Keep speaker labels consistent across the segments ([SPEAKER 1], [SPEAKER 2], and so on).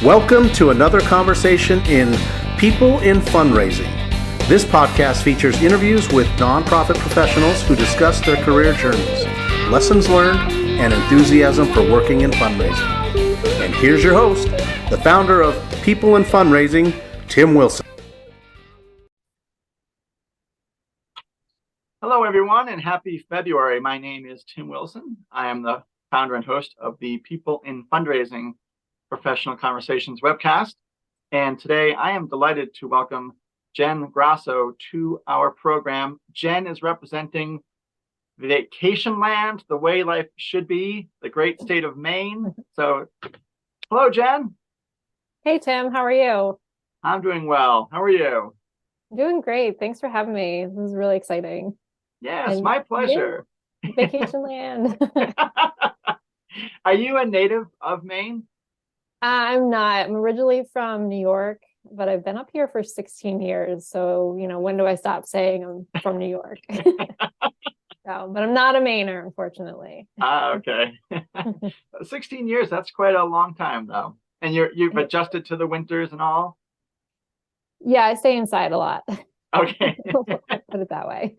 [SPEAKER 1] Welcome to another conversation in People in Fundraising. This podcast features interviews with nonprofit professionals who discuss their career journeys, lessons learned, and enthusiasm for working in fundraising. And here's your host, the founder of People in Fundraising, Tim Wilson.
[SPEAKER 2] Hello, everyone, and happy February. My name is Tim Wilson. I am the founder and host of the People in Fundraising Professional Conversations webcast. And today I am delighted to welcome Jenn Grasso to our program. Jenn is representing vacation land, the way life should be, the great state of Maine. So, hello, Jenn.
[SPEAKER 3] Hey, Tim. How are you?
[SPEAKER 2] I'm doing well. How are you?
[SPEAKER 3] Doing great. Thanks for having me. This is really exciting.
[SPEAKER 2] Yes, my pleasure.
[SPEAKER 3] Yeah, vacation land.
[SPEAKER 2] Are you a native of Maine?
[SPEAKER 3] I'm not. I'm originally from New York, but I've been up here for 16 years. So, when do I stop saying I'm from New York? But I'm not a Mainer, unfortunately.
[SPEAKER 2] Okay. 16 years, that's quite a long time, though. And you've adjusted to the winters and all?
[SPEAKER 3] Yeah, I stay inside a lot.
[SPEAKER 2] Okay.
[SPEAKER 3] Put it that way.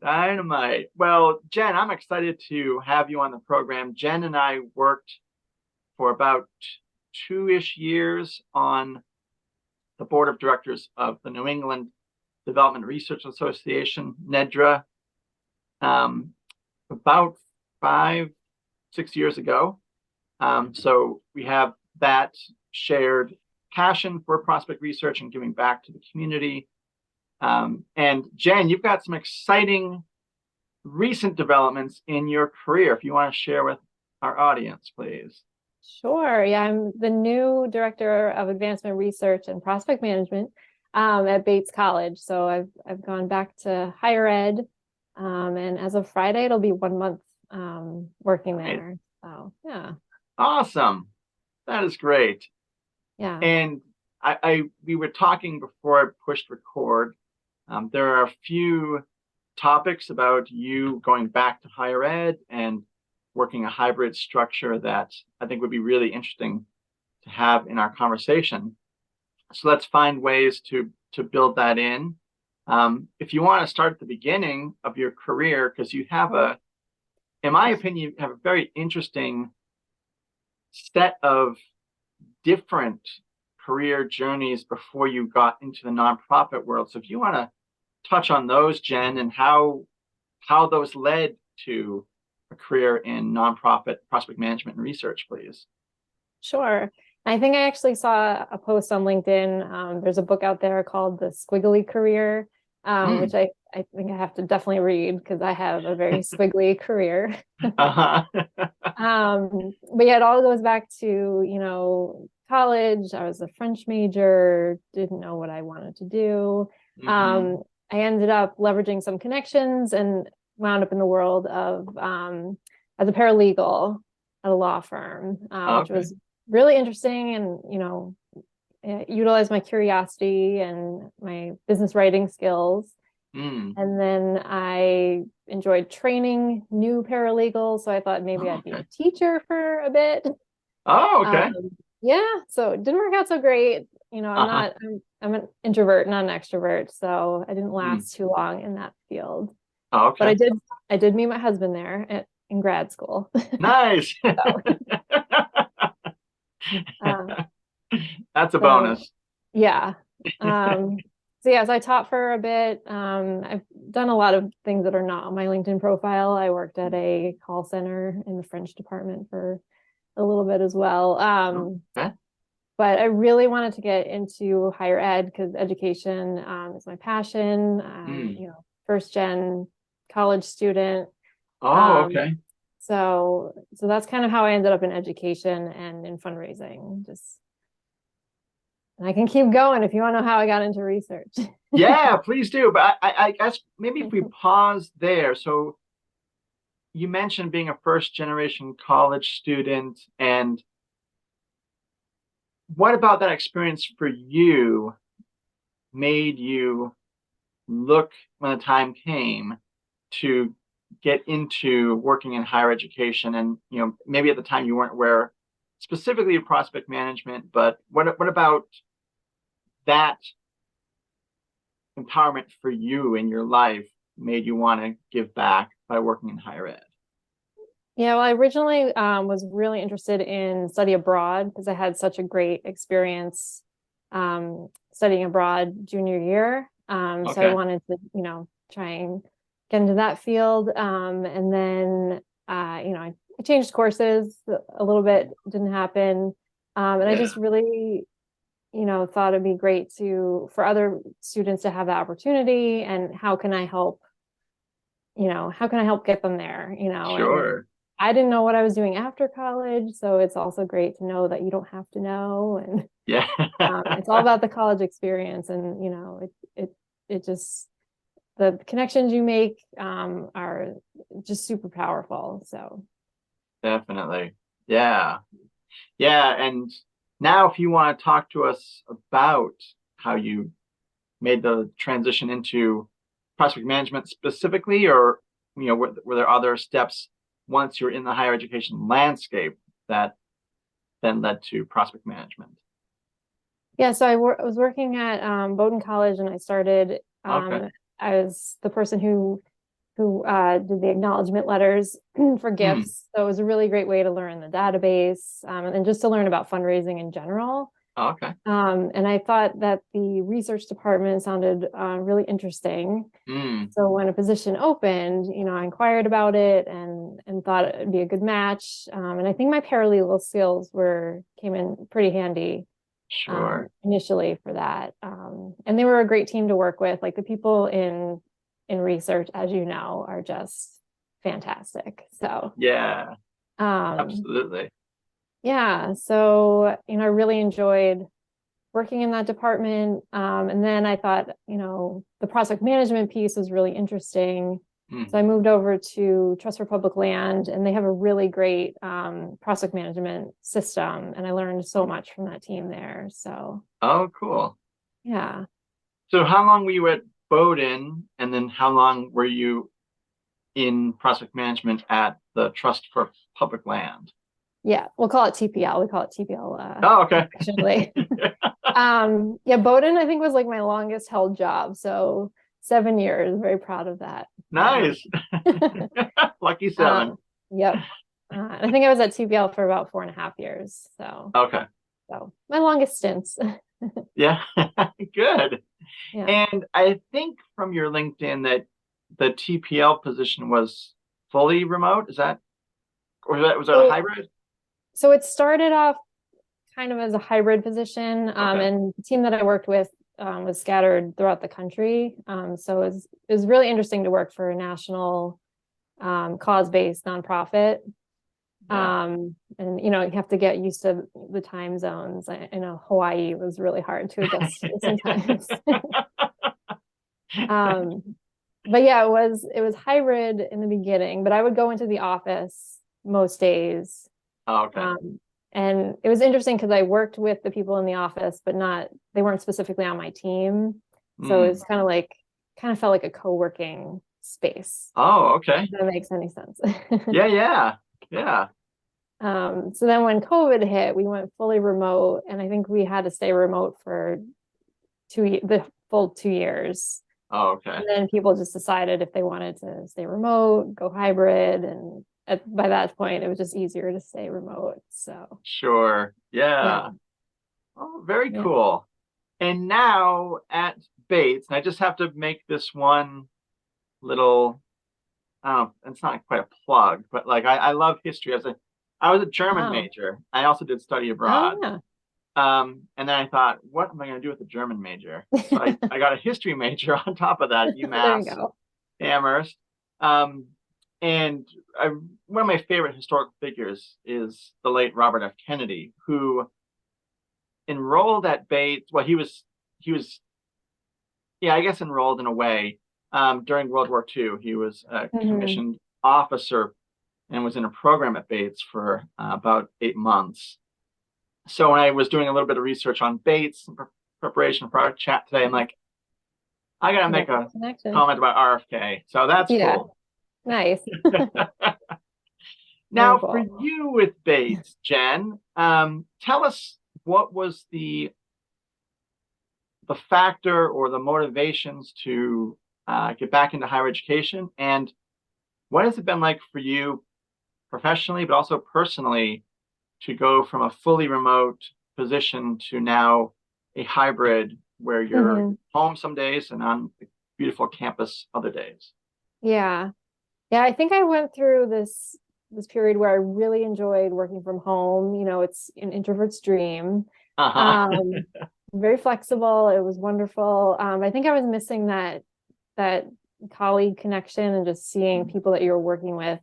[SPEAKER 2] Dynamite. Well, Jenn, I'm excited to have you on the program. Jenn and I worked for about 2-ish years on the board of directors of the New England Development Research Association, NEDRA, about 5-6 years ago. So we have that shared passion for prospect research and giving back to the community. And Jenn, you've got some exciting recent developments in your career. If you want to share with our audience, please.
[SPEAKER 3] Sure. Yeah, I'm the new director of advancement research and prospect management at Bates College. So I've gone back to higher ed, and as of Friday, it'll be 1 month working there. So yeah.
[SPEAKER 2] Awesome. That is great.
[SPEAKER 3] Yeah.
[SPEAKER 2] And we were talking before I pushed record. There are a few topics about you going back to higher ed and working a hybrid structure that I think would be really interesting to have in our conversation. So let's find ways to build that in. If you want to start at the beginning of your career, because you have in my opinion, you have a very interesting set of different career journeys before you got into the nonprofit world. So if you want to touch on those, Jenn, and how those led to a career in nonprofit prospect management and research, please.
[SPEAKER 3] Sure. I think I actually saw a post on LinkedIn. There's a book out there called The Squiggly Career, which I think I have to definitely read because I have a very squiggly career.
[SPEAKER 2] Uh-huh.
[SPEAKER 3] But yeah, it all goes back to, college. I was a French major, didn't know what I wanted to do. I ended up leveraging some connections and wound up in the world of as a paralegal at a law firm, which was really interesting, and utilized my curiosity and my business writing skills. And then I enjoyed training new paralegals, so I thought maybe I'd be a teacher for a bit.
[SPEAKER 2] Oh, okay.
[SPEAKER 3] Yeah, so it didn't work out so great. I'm an introvert, not an extrovert, so I didn't last too long in that field.
[SPEAKER 2] Oh, okay.
[SPEAKER 3] But I did meet my husband there in grad school.
[SPEAKER 2] Nice. That's a bonus.
[SPEAKER 3] Yeah. So I taught for a bit. I've done a lot of things that are not on my LinkedIn profile. I worked at a call center in the French department for a little bit as well.
[SPEAKER 2] Okay.
[SPEAKER 3] But I really wanted to get into higher ed because education is my passion. First gen college student.
[SPEAKER 2] Oh, okay.
[SPEAKER 3] So that's kind of how I ended up in education and in fundraising. And I can keep going if you want to know how I got into research.
[SPEAKER 2] Yeah, please do. But I guess maybe if we pause there. So you mentioned being a first generation college student, and what about that experience for you made you look when the time came to get into working in higher education? And maybe at the time you weren't aware specifically prospect management, but what about that empowerment for you in your life made you want to give back by working in higher ed?
[SPEAKER 3] Yeah, well, I originally was really interested in study abroad because I had such a great experience studying abroad junior year. So I wanted to, try and get into that field. And then, I changed courses a little bit, didn't happen. And I just really, thought it'd be great for other students to have that opportunity. And how can I help get them there,
[SPEAKER 2] Sure.
[SPEAKER 3] And I didn't know what I was doing after college. So it's also great to know that you don't have to know. And
[SPEAKER 2] Yeah.
[SPEAKER 3] it's all about the college experience. And, it just, the connections you make are just super powerful. So
[SPEAKER 2] Definitely. Yeah. Yeah. And now if you want to talk to us about how you made the transition into prospect management specifically, or, were there other steps once you're in the higher education landscape that then led to prospect management?
[SPEAKER 3] Yeah, so I was working at Bowdoin College, and I started.
[SPEAKER 2] Okay.
[SPEAKER 3] I was the person who did the acknowledgement letters for gifts. So it was a really great way to learn the database and just to learn about fundraising in general.
[SPEAKER 2] Okay.
[SPEAKER 3] And I thought that the research department sounded really interesting. So when a position opened, I inquired about it and thought it'd be a good match. And I think my paralegal skills came in pretty handy.
[SPEAKER 2] Sure.
[SPEAKER 3] Initially for that. And they were a great team to work with. Like the people in research, as you know, are just fantastic. So
[SPEAKER 2] Yeah,
[SPEAKER 3] um,
[SPEAKER 2] absolutely.
[SPEAKER 3] yeah. So, I really enjoyed working in that department. And then I thought, the project management piece was really interesting. So I moved over to Trust for Public Land, and they have a really great project management system. And I learned so much from that team there. So,
[SPEAKER 2] Oh, cool.
[SPEAKER 3] yeah.
[SPEAKER 2] So how long were you at Bowdoin, and then how long were you in prospect management at the Trust for Public Land?
[SPEAKER 3] Yeah, we'll call it TPL. We call it TPL.
[SPEAKER 2] Oh, okay.
[SPEAKER 3] Actually. Yeah, Bowdoin, I think, was like my longest held job. So 7 years. Very proud of that.
[SPEAKER 2] Nice. Lucky 7.
[SPEAKER 3] Yep. I think I was at TPL for about 4.5 years. So
[SPEAKER 2] Okay.
[SPEAKER 3] So my longest stints.
[SPEAKER 2] Yeah. Good.
[SPEAKER 3] Yeah.
[SPEAKER 2] And I think from your LinkedIn that the TPL position was fully remote. Is that, or was that a hybrid?
[SPEAKER 3] So it started off kind of as a hybrid position, and the team that I worked with was scattered throughout the country. So it was really interesting to work for a national cause-based nonprofit.
[SPEAKER 2] Yeah.
[SPEAKER 3] And you have to get used to the time zones. I know Hawaii was really hard to adjust to sometimes. But yeah, it was hybrid in the beginning, but I would go into the office most days.
[SPEAKER 2] Oh, okay.
[SPEAKER 3] And it was interesting because I worked with the people in the office, but they weren't specifically on my team. So it was kind of felt like a co-working space.
[SPEAKER 2] Oh, okay.
[SPEAKER 3] If that makes any sense.
[SPEAKER 2] Yeah.
[SPEAKER 3] So then when COVID hit, we went fully remote, and I think we had to stay remote for the full 2 years.
[SPEAKER 2] Oh, okay.
[SPEAKER 3] And then people just decided if they wanted to stay remote, go hybrid, and by that point, it was just easier to stay remote. So
[SPEAKER 2] Sure. Yeah. Oh, very cool. And now at Bates, and I just have to make this one little, it's not quite a plug, but like I love history. I was a German major. I also did study abroad.
[SPEAKER 3] Oh, yeah.
[SPEAKER 2] And then I thought, what am I going to do with a German major? So I got a history major on top of that, UMass,
[SPEAKER 3] There you go.
[SPEAKER 2] Amherst. And one of my favorite historical figures is the late Robert F. Kennedy, who enrolled at Bates. Well, he was, I guess enrolled in a way. During World War II, he was a commissioned officer and was in a program at Bates for about 8 months. So when I was doing a little bit of research on Bates in preparation for our chat today, I'm like, I gotta make a comment about RFK. So that's cool.
[SPEAKER 3] Nice.
[SPEAKER 2] Now, for
[SPEAKER 3] Wonderful.
[SPEAKER 2] you with Bates, Jen, tell us what was the factor or the motivations to get back into higher education, and what has it been like for you professionally, but also personally, to go from a fully remote position to now a hybrid where you're
[SPEAKER 3] Hmm.
[SPEAKER 2] home some days and on the beautiful campus other days?
[SPEAKER 3] Yeah. Yeah, I think I went through this period where I really enjoyed working from home. It's an introvert's dream.
[SPEAKER 2] Uh-huh.
[SPEAKER 3] Um, Very flexible. It was wonderful. I think I was missing that colleague connection and just seeing people that you were working with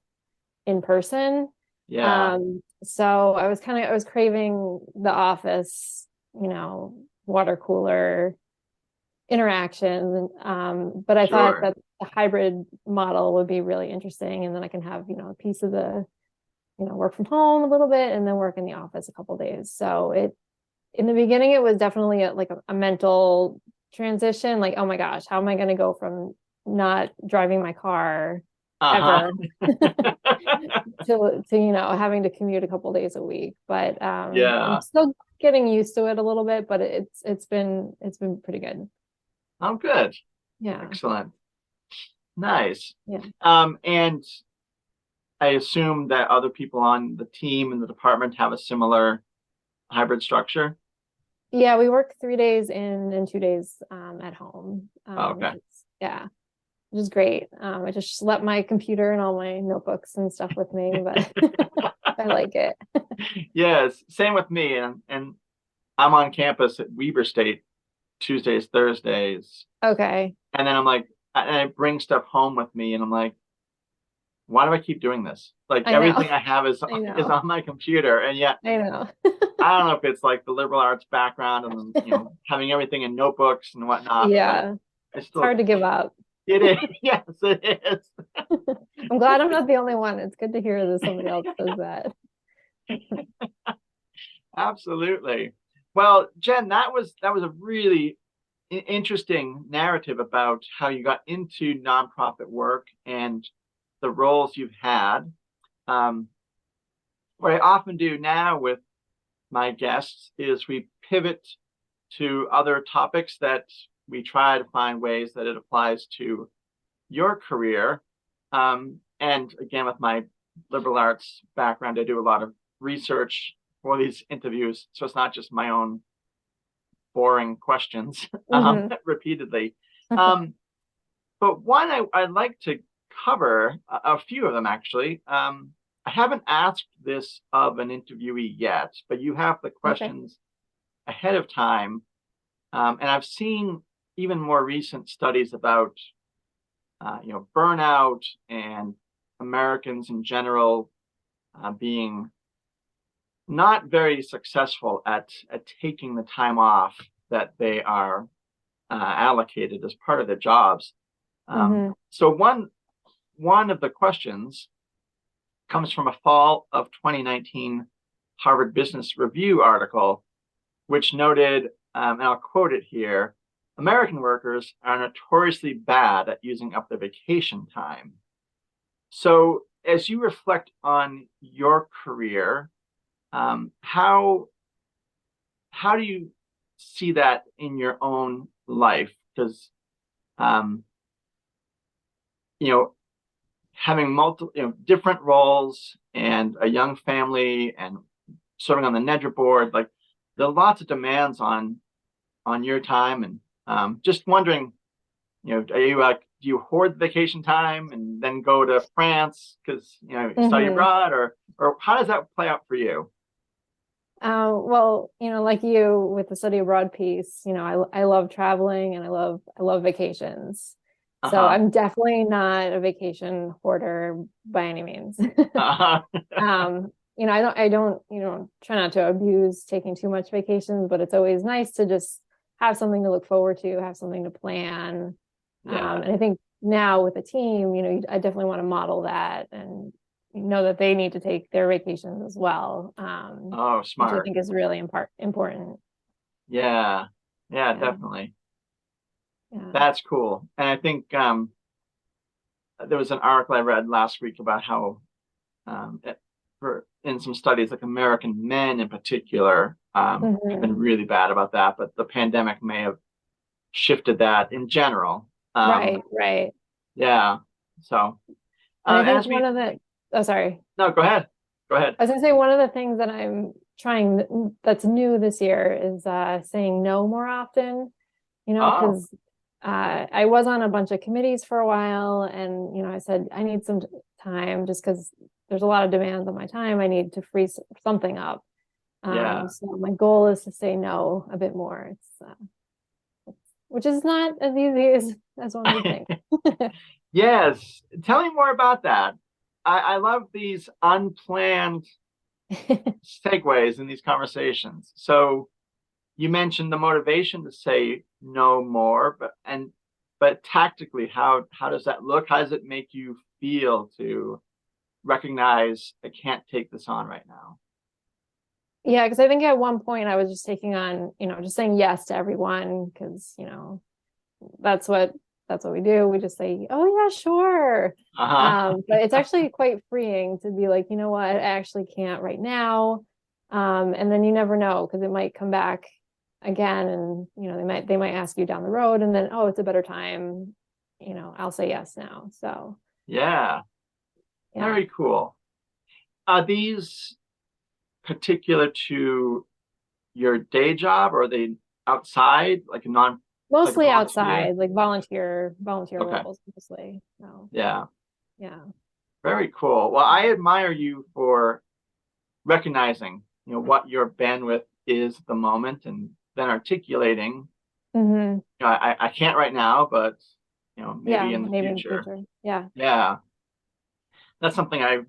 [SPEAKER 3] in person.
[SPEAKER 2] Yeah,
[SPEAKER 3] So I was craving the office, water cooler interaction. But I thought
[SPEAKER 2] sure.
[SPEAKER 3] that the hybrid model would be really interesting. And then I can have, a piece of the, work from home a little bit and then work in the office a couple days. So in the beginning, it was definitely a mental transition. Like, oh my gosh, how am I going to go from not driving my car
[SPEAKER 2] Uh-huh.
[SPEAKER 3] ever to having to commute a couple days a week? But I'm
[SPEAKER 2] Yeah.
[SPEAKER 3] still getting used to it a little bit, but it's been pretty good.
[SPEAKER 2] Oh, good.
[SPEAKER 3] Yeah.
[SPEAKER 2] Excellent. Nice.
[SPEAKER 3] Yeah.
[SPEAKER 2] And I assume that other people on the team and the department have a similar hybrid structure.
[SPEAKER 3] Yeah, we work 3 days in and 2 days at home, which
[SPEAKER 2] Okay.
[SPEAKER 3] is yeah, which is great. I just let my computer and all my notebooks and stuff with me, but I like it.
[SPEAKER 2] Yes, same with me. And I'm on campus at Weber State Tuesdays, Thursdays.
[SPEAKER 3] Okay.
[SPEAKER 2] And then I'm like, and I bring stuff home with me, and I'm like, why do I keep doing this? Like
[SPEAKER 3] I know.
[SPEAKER 2] everything I have is
[SPEAKER 3] I
[SPEAKER 2] is
[SPEAKER 3] know.
[SPEAKER 2] on my computer, and yet
[SPEAKER 3] I know.
[SPEAKER 2] I don't know if it's like the liberal arts background and having everything in notebooks and whatnot, but
[SPEAKER 3] Yeah.
[SPEAKER 2] I
[SPEAKER 3] It's
[SPEAKER 2] still
[SPEAKER 3] hard to give up.
[SPEAKER 2] it is. Yes, it is.
[SPEAKER 3] I'm glad I'm not the only one. It's good to hear that somebody else does that.
[SPEAKER 2] Absolutely. Well, Jen, that was a really interesting narrative about how you got into nonprofit work and the roles you've had. Um, what I often do now with my guests is we pivot to other topics that we try to find ways that it applies to your career. And again, with my liberal arts background, I do a lot of research for these interviews. So it's not just my own boring questions
[SPEAKER 3] Hmm.
[SPEAKER 2] repeatedly. Um, but one I'd like to cover, a few of them actually. I haven't asked this of an interviewee yet, but you have the
[SPEAKER 3] Okay.
[SPEAKER 2] questions ahead of time. And I've seen even more recent studies about burnout and Americans in general being not very successful at taking the time off that they are allocated as part of their jobs.
[SPEAKER 3] Hmm.
[SPEAKER 2] So one of the questions comes from a fall of 2019 Harvard Business Review article, which noted, and I'll quote it here: American workers are notoriously bad at using up their vacation time. So, as you reflect on your career, how do you see that in your own life? Because um, you know, having multiple, different roles and a young family and serving on the Nedra board, like there are lots of demands on your time, and just wondering, are you like, do you hoard vacation time and then go to France because study
[SPEAKER 3] Hmm.
[SPEAKER 2] abroad, or how does that play out for you?
[SPEAKER 3] Well, like you with the study abroad piece, I love traveling and I love vacations. So
[SPEAKER 2] Uh-huh.
[SPEAKER 3] I'm definitely not a vacation hoarder by any means.
[SPEAKER 2] Uh-huh.
[SPEAKER 3] I don't, try not to abuse taking too much vacations, but it's always nice to just have something to look forward to, have something to plan.
[SPEAKER 2] Yeah.
[SPEAKER 3] And I think now with a team, I definitely want to model that and know that they need to take their vacations as well,
[SPEAKER 2] Oh,
[SPEAKER 3] which I
[SPEAKER 2] smart.
[SPEAKER 3] think is really important.
[SPEAKER 2] Yeah. Yeah,
[SPEAKER 3] Yeah.
[SPEAKER 2] definitely.
[SPEAKER 3] Yeah.
[SPEAKER 2] That's cool. And I think there was an article I read last week about how in some studies, like American men in particular, have been really bad about that, but the pandemic may have shifted that in general.
[SPEAKER 3] Right.
[SPEAKER 2] Yeah. So,
[SPEAKER 3] And I think
[SPEAKER 2] as we,
[SPEAKER 3] sorry.
[SPEAKER 2] no, go ahead. Go ahead.
[SPEAKER 3] I was gonna say one of the things that I'm trying that's new this year is saying no more often,
[SPEAKER 2] Oh,
[SPEAKER 3] because I was on a bunch of committees for a while, and I said I need some time just because there's a lot of demands on my time. I need to free something up.
[SPEAKER 2] yeah.
[SPEAKER 3] So my goal is to say no a bit more. Which is not as easy as one would think.
[SPEAKER 2] Yes. Tell me more about that. I love these unplanned segues in these conversations. So you mentioned the motivation to say no more, but tactically, how does that look? How does it make you feel to recognize I can't take this on right now?
[SPEAKER 3] Yeah, because I think at one point I was just taking on, just saying yes to everyone because, that's what we do. We just say, oh yeah, sure. But it's actually quite freeing to be like, you know what, I actually can't right now. And then you never know because it might come back again, and they might ask you down the road, and then it's a better time. I'll say yes now. So
[SPEAKER 2] Yeah,
[SPEAKER 3] yeah.
[SPEAKER 2] very cool. Are these particular to your day job, or are they outside, like a
[SPEAKER 3] Mostly
[SPEAKER 2] like a
[SPEAKER 3] outside, like volunteer
[SPEAKER 2] Okay.
[SPEAKER 3] roles, mostly. So
[SPEAKER 2] Yeah,
[SPEAKER 3] yeah.
[SPEAKER 2] very cool. Well, I admire you for recognizing, what your bandwidth is at the moment, and then articulating, I can't right now, but maybe in the
[SPEAKER 3] maybe in the
[SPEAKER 2] future.
[SPEAKER 3] future. Yeah.
[SPEAKER 2] Yeah, that's something I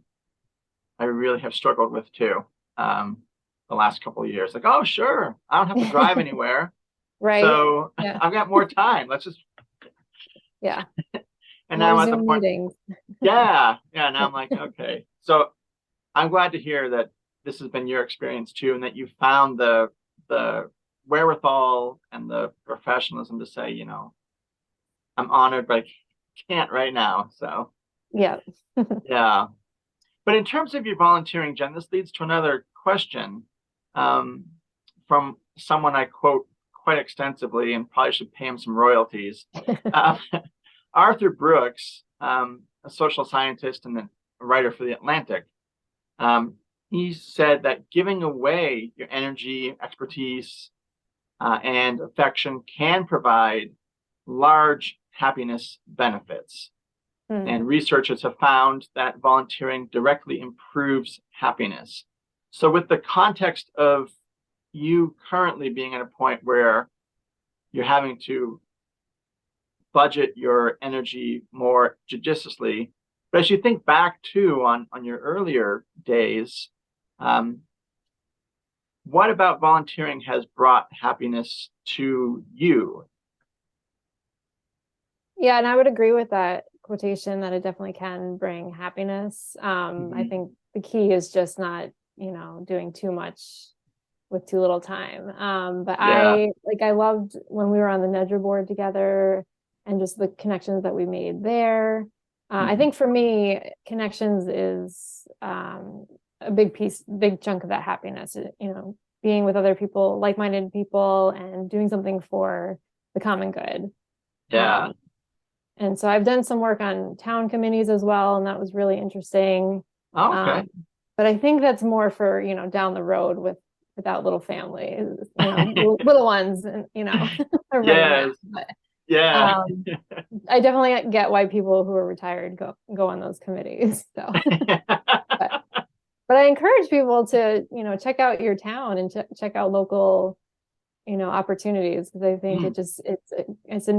[SPEAKER 2] really have struggled with too. The last couple of years, like, oh sure, I don't have to drive anywhere,
[SPEAKER 3] Right.
[SPEAKER 2] so
[SPEAKER 3] Yeah.
[SPEAKER 2] I've got more time. Let's just
[SPEAKER 3] Yeah.
[SPEAKER 2] and
[SPEAKER 3] More
[SPEAKER 2] now I'm at the
[SPEAKER 3] Zoom
[SPEAKER 2] point.
[SPEAKER 3] meetings.
[SPEAKER 2] Yeah. Now I'm like, okay. So I'm glad to hear that this has been your experience too, and that you found the wherewithal and the professionalism to say, I'm honored, but I can't right now. So
[SPEAKER 3] Yeah.
[SPEAKER 2] yeah. But in terms of your volunteering, Jen, this leads to another question from someone I quote quite extensively, and probably should pay him some royalties. Arthur Brooks, a social scientist and a writer for The Atlantic, he said that giving away your energy, expertise, and affection can provide large happiness benefits. And researchers have found that volunteering directly improves happiness. So with the context of you currently being at a point where you're having to budget your energy more judiciously, but as you think back too on your earlier days, what about volunteering has brought happiness to you?
[SPEAKER 3] Yeah, and I would agree with that quotation that it definitely can bring happiness. I think the key is just not, doing too much with too little time. But
[SPEAKER 2] Yeah.
[SPEAKER 3] I loved when we were on the Nedger board together and just the connections that we made there. I think for me, connections is a big chunk of that happiness, being with other people, like-minded people, and doing something for the common good.
[SPEAKER 2] Yeah.
[SPEAKER 3] And so I've done some work on town committees as well, and that was really interesting.
[SPEAKER 2] Okay.
[SPEAKER 3] But I think that's more for, down the road without little families, little ones, and, are running around. But,
[SPEAKER 2] Yeah.
[SPEAKER 3] I definitely get why people who are retired go on those committees. So, but I encourage people to, check out your town and check out local, opportunities, because I think it's a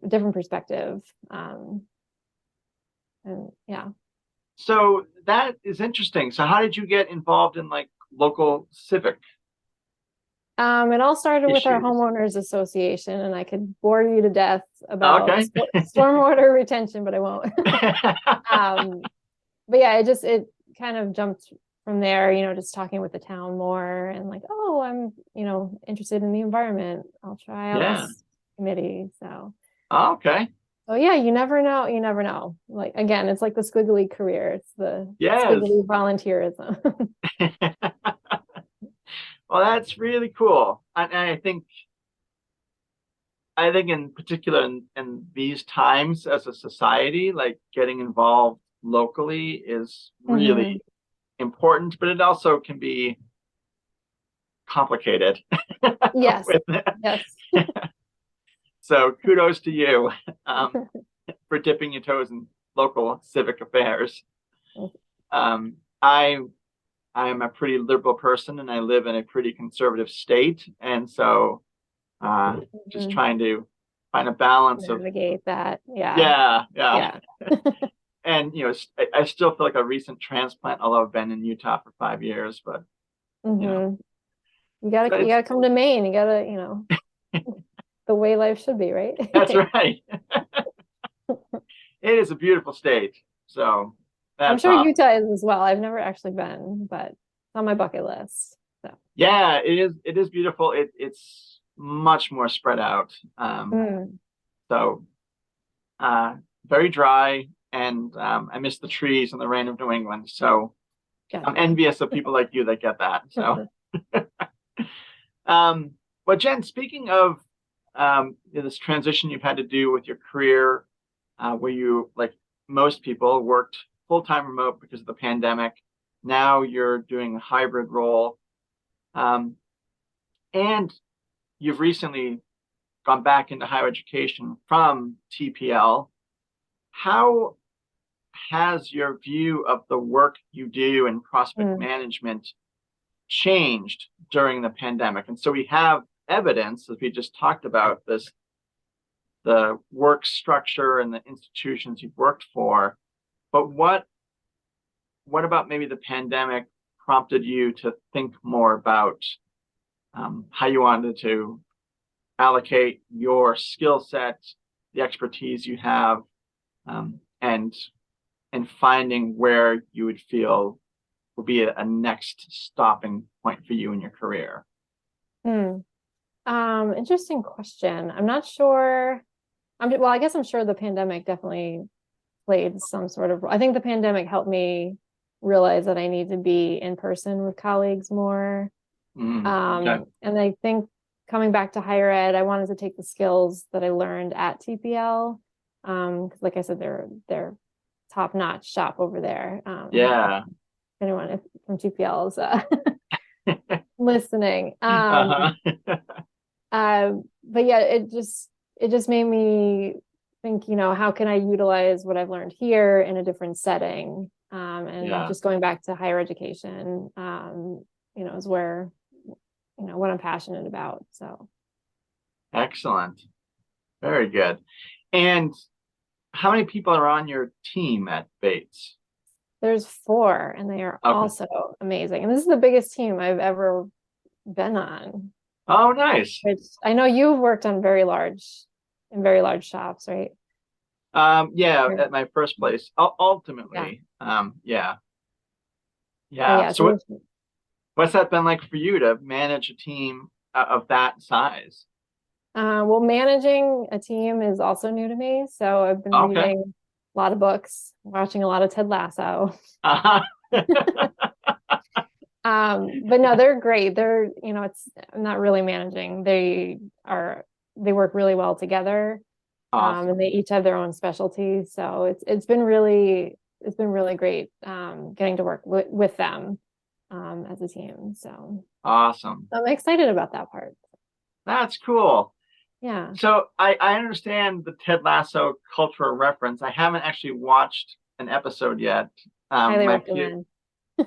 [SPEAKER 3] different perspective. And yeah.
[SPEAKER 2] So that is interesting. So how did you get involved in like local civic?
[SPEAKER 3] It all started with our
[SPEAKER 2] issues?
[SPEAKER 3] homeowners association, and I could bore you to death about
[SPEAKER 2] Okay.
[SPEAKER 3] stormwater retention, but I won't. But yeah, it kind of jumped from there, just talking with the town more, and like, oh, I'm, interested in the environment. I'll try out this committee. So
[SPEAKER 2] Okay.
[SPEAKER 3] Oh yeah, you never know. You never know. Like again, it's like the squiggly career. It's the
[SPEAKER 2] Yes.
[SPEAKER 3] squiggly volunteerism.
[SPEAKER 2] Well, that's really cool. And I think in particular in these times as a society, like getting involved locally is
[SPEAKER 3] Hmm.
[SPEAKER 2] really important, but it also can be complicated
[SPEAKER 3] Yes.
[SPEAKER 2] with
[SPEAKER 3] Yes.
[SPEAKER 2] so kudos to you for dipping your toes in local civic affairs. Um, I I am a pretty liberal person and I live in a pretty conservative state, and so just
[SPEAKER 3] Mhm.
[SPEAKER 2] trying to find a balance of
[SPEAKER 3] Navigate that. Yeah.
[SPEAKER 2] yeah, yeah.
[SPEAKER 3] Yeah.
[SPEAKER 2] And I still feel like a recent transplant, although I've been in Utah for 5 years, but you know,
[SPEAKER 3] Hmm.
[SPEAKER 2] so
[SPEAKER 3] You
[SPEAKER 2] it's
[SPEAKER 3] gotta come to Maine. You gotta, the way life should be, right?
[SPEAKER 2] that's right. It is a beautiful state. So
[SPEAKER 3] I'm
[SPEAKER 2] that's
[SPEAKER 3] sure
[SPEAKER 2] awesome.
[SPEAKER 3] Utah is as well. I've never actually been, but it's on my bucket list. So.
[SPEAKER 2] Yeah, it is beautiful. It's much more spread out.
[SPEAKER 3] Mm,
[SPEAKER 2] So uh very dry and I miss the trees and the rain of New England. So I'm
[SPEAKER 3] gotcha.
[SPEAKER 2] envious of people like you that get that. So um but Jen, speaking of this transition you've had to do with your career, where you, like most people, worked full-time remote because of the pandemic. Now you're doing a hybrid role. Um, and you've recently gone back into higher education from TPL. How has your view of the work you do in prospect
[SPEAKER 3] Mm,
[SPEAKER 2] management changed during the pandemic? And so we have evidence, as we just talked about, the work structure and the institutions you've worked for. But what about maybe the pandemic prompted you to think more about how you wanted to allocate your skill set, the expertise you have, and finding where you would feel would be a next stopping point for you in your career?
[SPEAKER 3] mm. Interesting question. I'm not sure. Well, I guess I'm sure the pandemic definitely played some sort of role. I think the pandemic helped me realize that I need to be in person with colleagues more.
[SPEAKER 2] Okay.
[SPEAKER 3] And I think coming back to higher ed, I wanted to take the skills that I learned at TPL. Because like I said, they're top-notch shop over there.
[SPEAKER 2] Yeah.
[SPEAKER 3] Anyone from TPL is listening.
[SPEAKER 2] Uh-huh.
[SPEAKER 3] But yeah, it just made me think, how can I utilize what I've learned here in a different setting? And
[SPEAKER 2] Yeah.
[SPEAKER 3] just going back to higher education, is where, what I'm passionate about. So
[SPEAKER 2] Excellent. Very good. And how many people are on your team at Bates?
[SPEAKER 3] there's four, and they are
[SPEAKER 2] Okay.
[SPEAKER 3] also amazing. And this is the biggest team I've ever been on,
[SPEAKER 2] Oh, nice.
[SPEAKER 3] which I know you've worked on in very large shops, right?
[SPEAKER 2] Yeah,
[SPEAKER 3] Or-
[SPEAKER 2] at my first place.
[SPEAKER 3] Yeah.
[SPEAKER 2] Ultimately, yeah,
[SPEAKER 3] But
[SPEAKER 2] yeah.
[SPEAKER 3] yeah,
[SPEAKER 2] So
[SPEAKER 3] so
[SPEAKER 2] what's that been like for you to manage a team of that size?
[SPEAKER 3] well, managing a team is also new to me. So I've been
[SPEAKER 2] Okay.
[SPEAKER 3] reading a lot of books, watching a lot of Ted Lasso.
[SPEAKER 2] Uh-huh.
[SPEAKER 3] But no, they're great. It's I'm not really managing. They work really well together. And
[SPEAKER 2] Awesome.
[SPEAKER 3] they each have their own specialties. So it's been really great getting to work with them as a team. So
[SPEAKER 2] Awesome.
[SPEAKER 3] I'm excited about that part.
[SPEAKER 2] That's cool.
[SPEAKER 3] Yeah,
[SPEAKER 2] So I understand the Ted Lasso cultural reference. I haven't actually watched an episode yet.
[SPEAKER 3] highly
[SPEAKER 2] My peer,
[SPEAKER 3] recommend.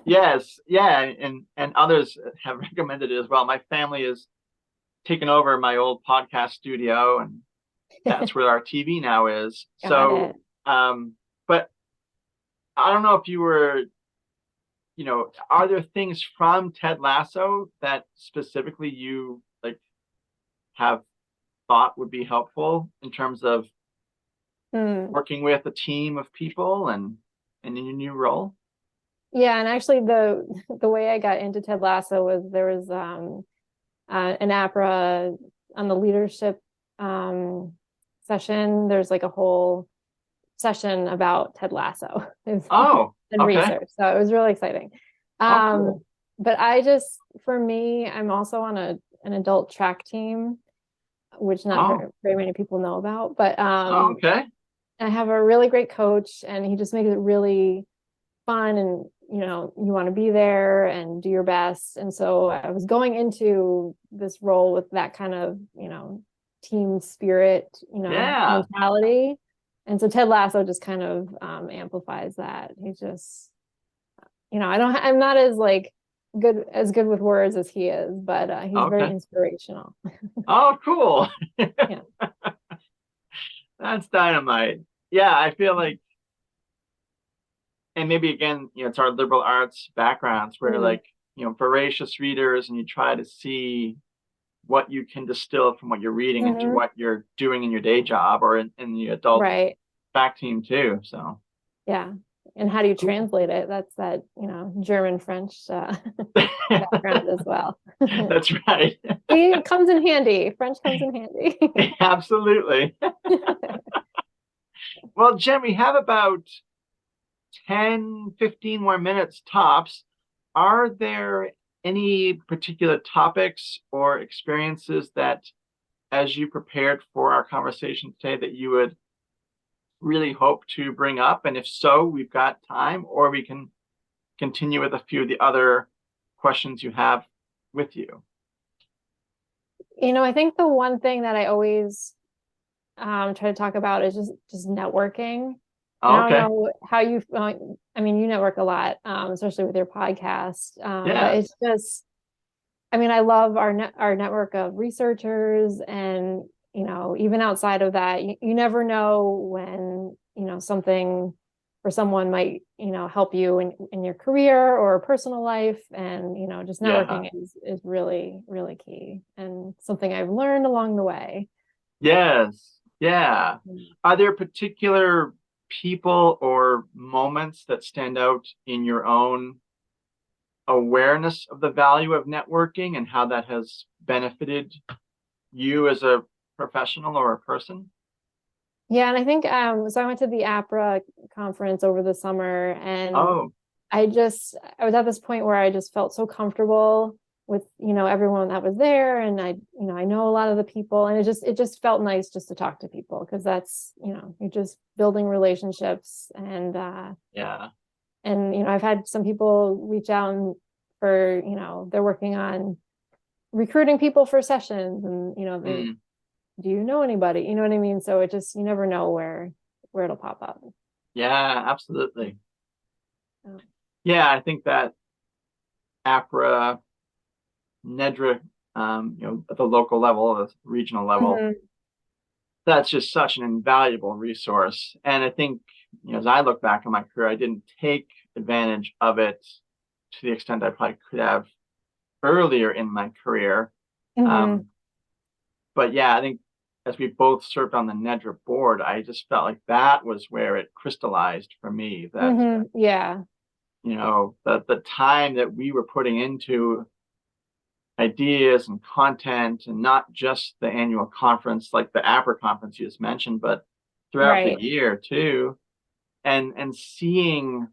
[SPEAKER 2] yes, yeah, and others have recommended it as well. My family has taken over my old podcast studio, and that's where our TV now is.
[SPEAKER 3] Got
[SPEAKER 2] So,
[SPEAKER 3] it.
[SPEAKER 2] but I don't know if you were, are there things from Ted Lasso that specifically you like have thought would be helpful in terms of
[SPEAKER 3] Hmm.
[SPEAKER 2] working with a team of people and in your new role?
[SPEAKER 3] Yeah, and actually the way I got into Ted Lasso was there was an APRA on the leadership session, there's like a whole session about Ted Lasso
[SPEAKER 2] Oh,
[SPEAKER 3] and
[SPEAKER 2] okay.
[SPEAKER 3] research. So it was really exciting.
[SPEAKER 2] Oh, cool.
[SPEAKER 3] But for me, I'm also on an adult track team, which not
[SPEAKER 2] Oh,
[SPEAKER 3] very many people know about. But
[SPEAKER 2] okay.
[SPEAKER 3] I have a really great coach, and he just makes it really fun, and you want to be there and do your best. And so I was going into this role with that kind of team spirit
[SPEAKER 2] Yeah.
[SPEAKER 3] mentality. And so Ted Lasso just kind of amplifies that. He's just I'm not as good with words as he is, but he's very
[SPEAKER 2] Okay.
[SPEAKER 3] inspirational.
[SPEAKER 2] Oh, cool.
[SPEAKER 3] Yeah.
[SPEAKER 2] That's dynamite. Yeah, I feel like, and maybe again, it's our liberal arts backgrounds where
[SPEAKER 3] Mhm.
[SPEAKER 2] voracious readers, and you try to see what you can distill from what you're reading into
[SPEAKER 3] Mhm.
[SPEAKER 2] what you're doing in your day job or in the adult
[SPEAKER 3] Right.
[SPEAKER 2] back team too. So
[SPEAKER 3] Yeah. And how do you
[SPEAKER 2] cool.
[SPEAKER 3] translate it? That's that, German French background as well.
[SPEAKER 2] That's right.
[SPEAKER 3] See, it comes in handy. French comes in handy.
[SPEAKER 2] Absolutely. Well, Jen, we have about 10, 15 more minutes tops. Are there any particular topics or experiences that, as you prepared for our conversation today, that you would really hope to bring up? And if so, we've got time, or we can continue with a few of the other questions you have with you.
[SPEAKER 3] I think the one thing that I always try to talk about is just networking. And I don't
[SPEAKER 2] Okay.
[SPEAKER 3] know how you, I mean, you network a lot, especially with your podcast. But
[SPEAKER 2] Yes.
[SPEAKER 3] it's just, I mean, I love our network of researchers, and even outside of that, you never know when something or someone might help you in your career or personal life, and just
[SPEAKER 2] Yeah.
[SPEAKER 3] networking is really really key, and something I've learned along the way.
[SPEAKER 2] Yes. Yeah. Are there particular people or moments that stand out in your own awareness of the value of networking and how that has benefited you as a professional or a person?
[SPEAKER 3] Yeah, and I think so I went to the APRA conference over the summer, and
[SPEAKER 2] Oh,
[SPEAKER 3] I was at this point where I just felt so comfortable with everyone that was there, and I know a lot of the people, and it just felt nice just to talk to people, because that's you're just building relationships.
[SPEAKER 2] yeah.
[SPEAKER 3] And I've had some people reach out for they're working on recruiting people for sessions, and
[SPEAKER 2] Mm,
[SPEAKER 3] do you know anybody? You know what I mean? So it just, you never know where it'll pop up.
[SPEAKER 2] yeah, absolutely.
[SPEAKER 3] Oh.
[SPEAKER 2] Yeah, I think that APRA, NEDRA, at the local level, the regional level,
[SPEAKER 3] Mhm.
[SPEAKER 2] that's just such an invaluable resource. And I think, as I look back on my career, I didn't take advantage of it to the extent I probably could have earlier in my career.
[SPEAKER 3] Mhm.
[SPEAKER 2] Um, but yeah, I think as we both served on the NEDRA board, I just felt like that was where it crystallized for me that,
[SPEAKER 3] Mhm. Yeah.
[SPEAKER 2] the time that we were putting into ideas and content, and not just the annual conference like the APRA conference you just mentioned, but throughout the
[SPEAKER 3] Right.
[SPEAKER 2] year too, and seeing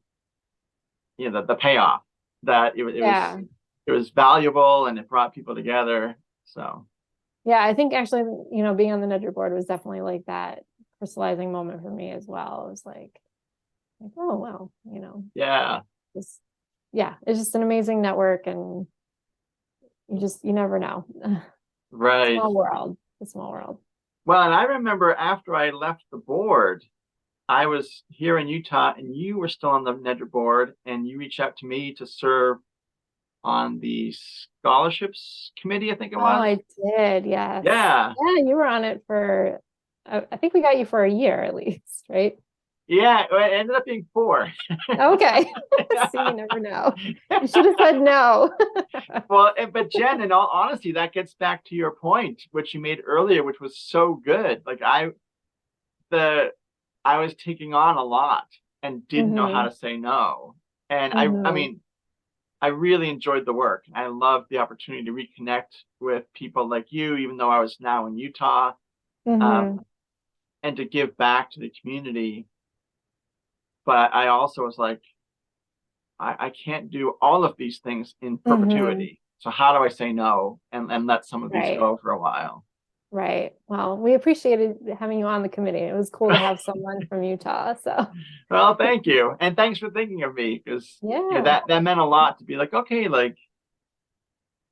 [SPEAKER 2] the payoff that
[SPEAKER 3] Yeah.
[SPEAKER 2] it was valuable and it brought people together. So
[SPEAKER 3] Yeah. I think actually, being on the Nudger board was definitely like that crystallizing moment for me as well. It was like, oh well,
[SPEAKER 2] yeah,
[SPEAKER 3] just yeah, it's just an amazing network, and you never know.
[SPEAKER 2] right.
[SPEAKER 3] Small world. A small world.
[SPEAKER 2] Well, and I remember after I left the board, I was here in Utah and you were still on the NEDRA board, and you reached out to me to serve on the scholarships committee, I think it
[SPEAKER 3] Oh,
[SPEAKER 2] was.
[SPEAKER 3] I did. Yes.
[SPEAKER 2] Yeah.
[SPEAKER 3] Yeah, you were on it for, I think we got you for a year at least, right?
[SPEAKER 2] Yeah. It ended up being 4.
[SPEAKER 3] Okay. See, you never know. You should have said no.
[SPEAKER 2] Well, but Jen, in all honesty, that gets back to your point, which you made earlier, which was so good. Like I was taking on a lot and didn't know how
[SPEAKER 3] Hmm.
[SPEAKER 2] to say no. And I
[SPEAKER 3] Hmm.
[SPEAKER 2] mean, I really enjoyed the work. I loved the opportunity to reconnect with people like you, even though I was now in Utah. Um,
[SPEAKER 3] Hmm.
[SPEAKER 2] and to give back to the community. But I also was like, I can't do all of these things in perpetuity. So how do I say no and let some of these go for a while?
[SPEAKER 3] Right. Well, we appreciated having you on the committee. It was cool to have someone from Utah. So,
[SPEAKER 2] well, thank you. And thanks for thinking of me, because that meant a lot to be like, okay, like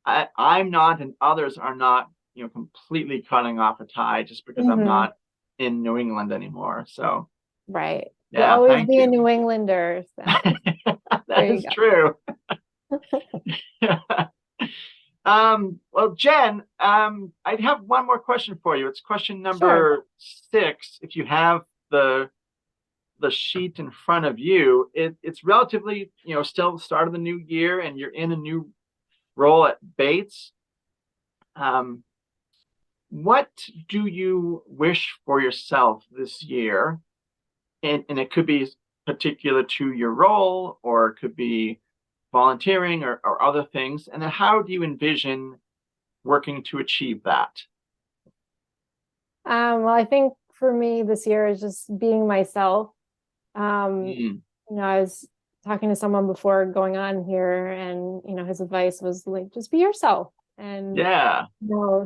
[SPEAKER 2] I'm not and others are not, completely cutting off a tie just because I'm not in New England anymore. So,
[SPEAKER 3] right.
[SPEAKER 2] Yeah,
[SPEAKER 3] You'll always be
[SPEAKER 2] you.
[SPEAKER 3] a New Englander. So.
[SPEAKER 2] That is true. Well, Jenn, I'd have one more question for you. It's question number 6. If you have the sheet in front of you, it's relatively, still the start of the new year, and you're in a new role at Bates. What do you wish for yourself this year? And it could be particular to your role, or it could be volunteering or other things. And then how do you envision working to achieve that?
[SPEAKER 3] Well, I think for me this year is just being myself. I was talking to someone before going on here, and his advice was like, just be yourself. And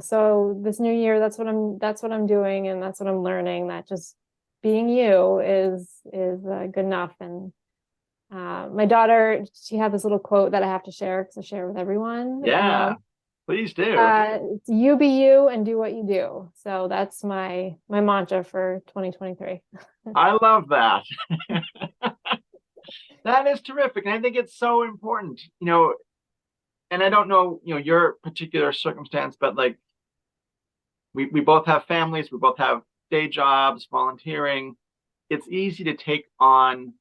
[SPEAKER 3] so this new year, that's what I'm doing, and that's what I'm learning, that just being you is good enough. And my daughter, she had this little quote that I have to share because I share with everyone.
[SPEAKER 2] Please do.
[SPEAKER 3] It's you be you and do what you do. So that's my mantra for 2023.
[SPEAKER 2] I love that. That is terrific. And I think it's so important, and I don't know, your particular circumstance, but like we both have families, we both have day jobs, volunteering. It's easy to take on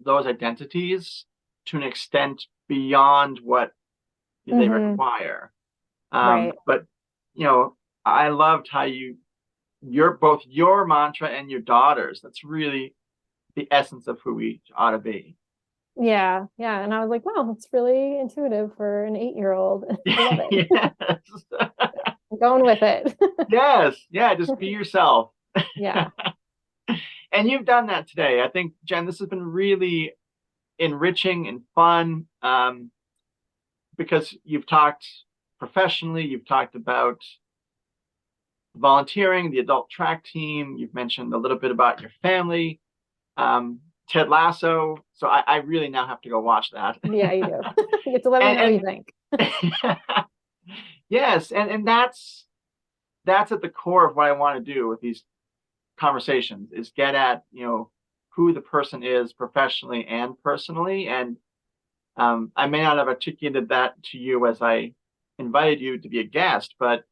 [SPEAKER 2] those identities to an extent beyond what they require. But I loved how you're both your mantra and your daughter's. That's really the essence of who we ought to be.
[SPEAKER 3] Yeah. And I was like, wow, that's really intuitive for an 8-year-old. I love it.
[SPEAKER 2] Yes.
[SPEAKER 3] I'm going with it.
[SPEAKER 2] Yes. Yeah. Just be yourself.
[SPEAKER 3] Yeah.
[SPEAKER 2] And you've done that today. I think, Jenn, this has been really enriching and fun, because you've talked professionally, you've talked about volunteering, the adult track team, you've mentioned a little bit about your family, Ted Lasso. So I really now have to go watch that.
[SPEAKER 3] Yeah, you do. You get to let me know what you think.
[SPEAKER 2] Yes, and that's at the core of what I want to do with these conversations, is get at who the person is professionally and personally. And I may not have articulated that to you as I invited you to be a guest, but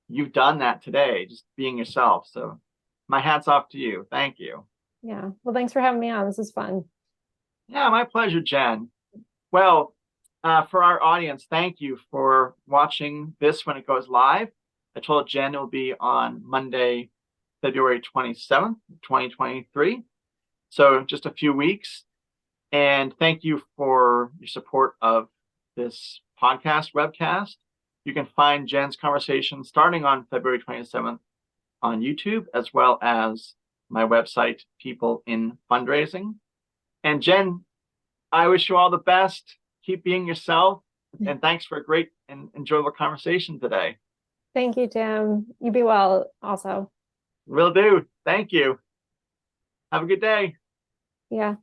[SPEAKER 2] you've done that today, just being yourself. So my hat's off to you. Thank you.
[SPEAKER 3] Yeah. Well, thanks for having me on. This is fun.
[SPEAKER 2] Yeah, my pleasure, Jenn. Well, for our audience, thank you for watching this when it goes live. I told Jenn it will be on Monday, February 27th, 2023. So just a few weeks. And thank you for your support of this podcast, webcast. You can find Jenn's conversation starting on February 27th on YouTube, as well as my website, People in Fundraising. And Jenn, I wish you all the best. Keep being yourself. And thanks for a great and enjoyable conversation today.
[SPEAKER 3] Thank you, Tim. You be well also.
[SPEAKER 2] Will do. Thank you. Have a good day.
[SPEAKER 3] Yeah.